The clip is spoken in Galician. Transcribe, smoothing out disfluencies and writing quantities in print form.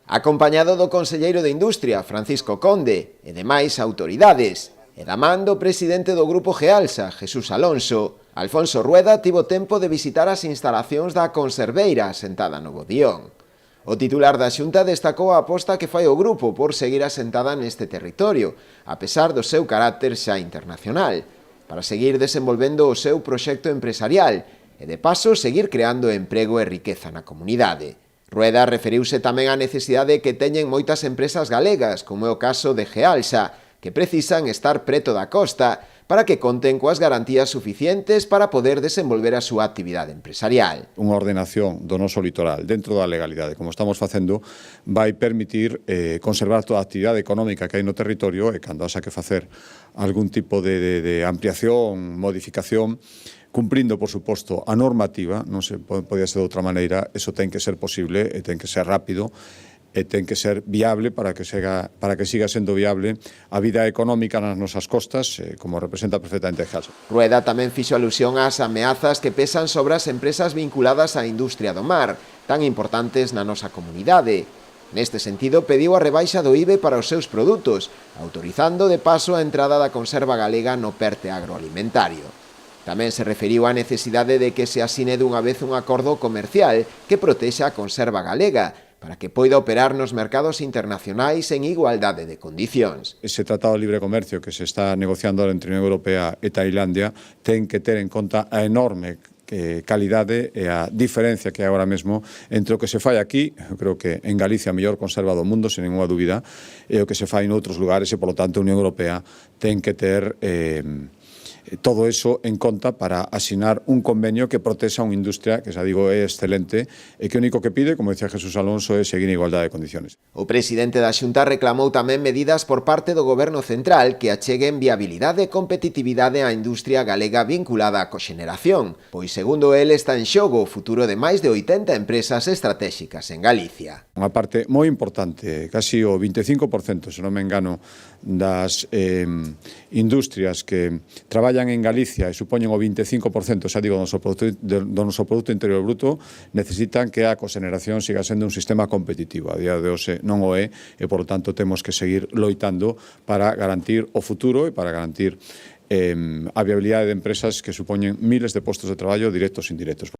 acompañado do conselleiro de Industria, Francisco Conde, e demais autoridades. E da man do presidente do Grupo Gealsa, Jesús Alonso, Alfonso Rueda tivo tempo de visitar as instalacións da conserveira asentada no Bodión. O titular da Xunta destacou a aposta que fai o grupo por seguir asentada neste territorio, a pesar do seu carácter xa internacional, para seguir desenvolvendo o seu proxecto empresarial e, de paso, seguir creando emprego e riqueza na comunidade. Rueda referiuse tamén á necesidade que teñen moitas empresas galegas, como é o caso de Gealsa, que precisan estar preto da costa para que conten coas garantías suficientes para poder desenvolver a súa actividade empresarial. Unha ordenación do noso litoral dentro da legalidade, como estamos facendo, vai permitir conservar toda a actividade económica que hai no territorio e cando haxa que facer algún tipo de ampliación, modificación, cumprindo, por suposto, a normativa, non se podía ser de outra maneira, eso ten que ser posible e ten que ser rápido e ten que ser viable para que siga sendo viable a vida económica nas nosas costas, como representa perfectamente Gealsa. Rueda tamén fixo alusión ás ameazas que pesan sobre as empresas vinculadas á industria do mar, tan importantes na nosa comunidade. Neste sentido, pediu a rebaixa do IVE para os seus produtos, autorizando de paso a entrada da conserva galega no PERTE agroalimentario. Tamén se referiu á necesidade de que se asine dunha vez un acordo comercial que protexa a conserva galega, para que poida operar nos mercados internacionais en igualdade de condicións. Ese tratado de libre comercio que se está negociando entre a Unión Europea e Tailandia ten que ter en conta a enorme calidade e a diferencia que hai agora mesmo entre o que se fai aquí, eu creo que en Galicia a mellor conserva do mundo, sen ninguna dúbida, e o que se fai en outros lugares e, polo tanto, a Unión Europea ten que ter todo eso en conta para asinar un convenio que protexa unha industria que, xa digo, é excelente e que o único que pide, como decía Jesús Alonso, é seguir en igualdade de condiciones. O presidente da Xunta reclamou tamén medidas por parte do Goberno Central que acheguen viabilidade e competitividade á industria galega vinculada á coxeneración, pois, segundo el, está en xogo o futuro de máis de 80 empresas estratégicas en Galicia. Unha parte moi importante, casi o 25%, se non me engano, das industrias que traballan en Galicia e supoñen o 25%, xa digo, do noso Produto Interior Bruto, necesitan que a coxeneración siga sendo un sistema competitivo. A día de hoxe non o é e, por lo tanto, temos que seguir loitando para garantir o futuro e para garantir a viabilidade de empresas que supoñen miles de postos de traballo directos e indirectos.